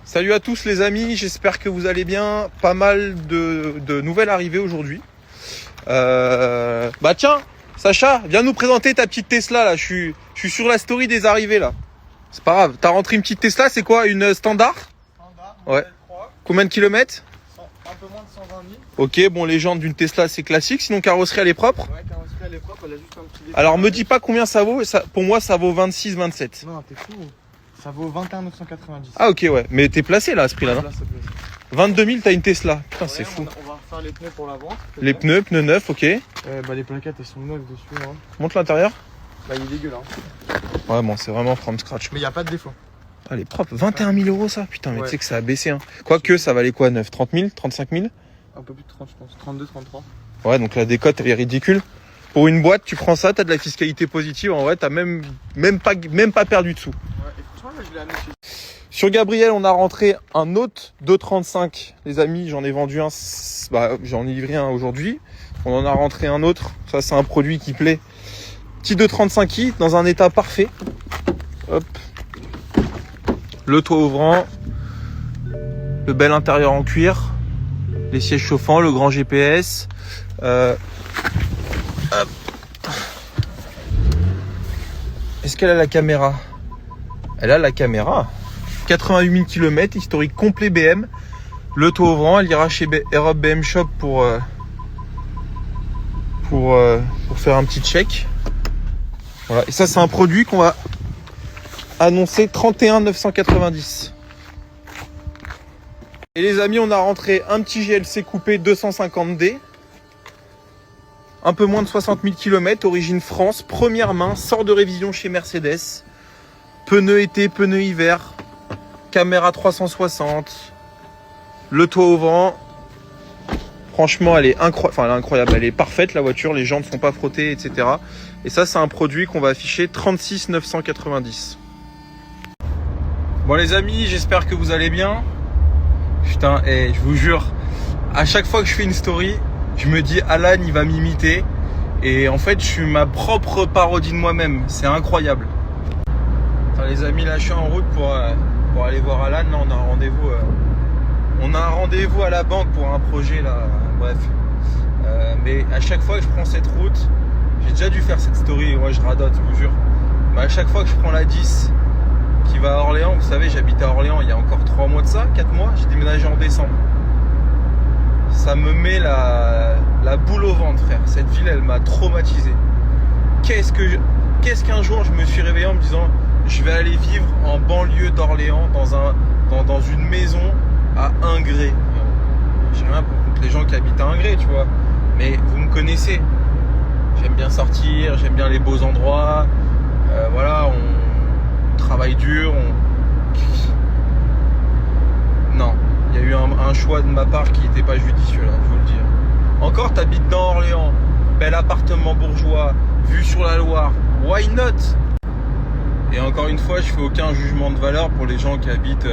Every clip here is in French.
Salut à tous les amis, j'espère que vous allez bien. Pas mal de nouvelles arrivées aujourd'hui. Bah tiens, Sacha, viens nous présenter ta petite Tesla là. Je suis sur la story des arrivées là. C'est pas grave, t'as rentré une petite Tesla, c'est quoi? Une standard? Standard, ouais. 3. Combien de kilomètres? Un peu moins de 120 000. Ok, bon, les jantes d'une Tesla c'est classique, sinon carrosserie elle est propre. Ouais, carrosserie elle est propre, elle a juste un petit défaut. Alors me dis pas combien ça vaut, pour moi ça vaut 26-27. Non, t'es fou. Ça vaut 21 990. Ah ok, ouais, mais t'es placé là à ce prix là, non? Là, ça plaît. 22 000 t'as une Tesla, putain Ouais, c'est fou. On va refaire les pneus pour l'avant. Les pneus neufs, ok. Bah, les plaquettes elles sont neuves dessus. Hein. Montre l'intérieur. Bah, il est dégueulasse. Ouais, bon, c'est vraiment from scratch. Mais il n'y a pas de défaut. Ah, elle est propre. 21 000 euros ça. Putain, mais Ouais. tu sais que ça a baissé. Hein. Quoique, ça valait quoi, 9? 30 000? 35 000? Un peu plus de 30, je pense. 32, 33. Ouais, donc la décote, elle est ridicule. Pour une boîte, tu prends ça, t'as de la fiscalité positive. En vrai, t'as même pas perdu de sous. Ouais, et franchement, là, je l'ai amené chez. Sur Gabriel, on a rentré un autre 235. Les amis, j'en ai vendu un. Bah, j'en ai livré un aujourd'hui. On en a rentré un autre. Ça, c'est un produit qui plaît. Petit 235i dans un état parfait. Hop. Le toit ouvrant. Le bel intérieur en cuir. Les sièges chauffants, le grand GPS. Hop. Est-ce qu'elle a la caméra? Elle a la caméra. 88 000 km, historique complet BM. Le toit ouvrant, elle ira chez Europe BM Shop pour faire un petit check. Voilà. Et ça, c'est un produit qu'on va annoncer 31 990. Et les amis, on a rentré un petit GLC coupé 250D. Un peu moins de 60 000 km, origine France, première main, sort de révision chez Mercedes. Pneus été, pneus hiver. Caméra 360, le toit ouvrant. Franchement, elle est incroyable. Elle est parfaite, la voiture. Les jantes ne sont pas frottées, etc. Et ça, c'est un produit qu'on va afficher 36 990. Bon, les amis, j'espère que vous allez bien. Putain, je vous jure, à chaque fois que je fais une story, je me dis Alan, il va m'imiter. Et en fait, je suis ma propre parodie de moi-même. C'est incroyable. Attends, les amis, là, je suis en route pour aller voir Alan. Là, on a un rendez-vous à la banque pour un projet là. Bref, mais à chaque fois que je prends cette route, j'ai déjà dû faire cette story. Ouais, je radote, je vous jure. Mais à chaque fois que je prends la 10 qui va à Orléans, vous savez, j'habitais à Orléans il y a encore 3 mois de ça, 4 mois. J'ai déménagé en décembre. Ça me met la boule au ventre, frère. Cette ville, elle m'a traumatisé. Qu'est-ce qu'un jour je me suis réveillé en me disant, je vais aller vivre en banlieue d'Orléans dans une maison à Ingré. J'ai rien contre les gens qui habitent à Ingré, tu vois. Mais vous me connaissez. J'aime bien sortir, j'aime bien les beaux endroits. Voilà, on travaille dur. Non, il y a eu un choix de ma part qui n'était pas judicieux là, je vous le dis. Encore, t'habites dans Orléans, bel appartement bourgeois, vue sur la Loire. Why not? Et encore une fois, je fais aucun jugement de valeur pour les gens qui habitent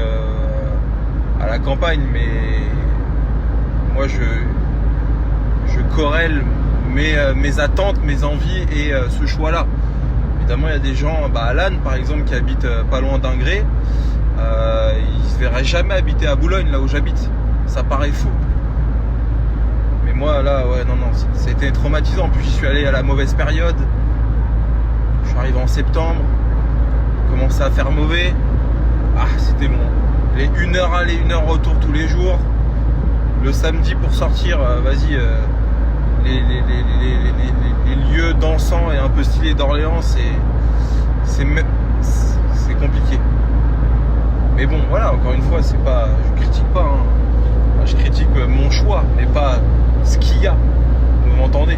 à la campagne, mais moi je corrèle mes attentes, mes envies et ce choix-là. Évidemment, il y a des gens, Alan par exemple, qui habite pas loin d'Ingré, il se verrait jamais habiter à Boulogne, là où j'habite. Ça paraît faux. Mais moi, là, ouais, non, c'était traumatisant. En plus, j'y suis allé à la mauvaise période. Je suis arrivé en septembre. Commençait à faire mauvais. Ah, c'était bon. Les 1 heure aller, 1 heure retour tous les jours. Le samedi pour sortir, vas-y, les lieux dansants et un peu stylés d'Orléans, c'est compliqué. Mais bon, voilà, encore une fois, c'est pas, je critique pas. Hein. Je critique mon choix, mais pas ce qu'il y a. Vous m'entendez?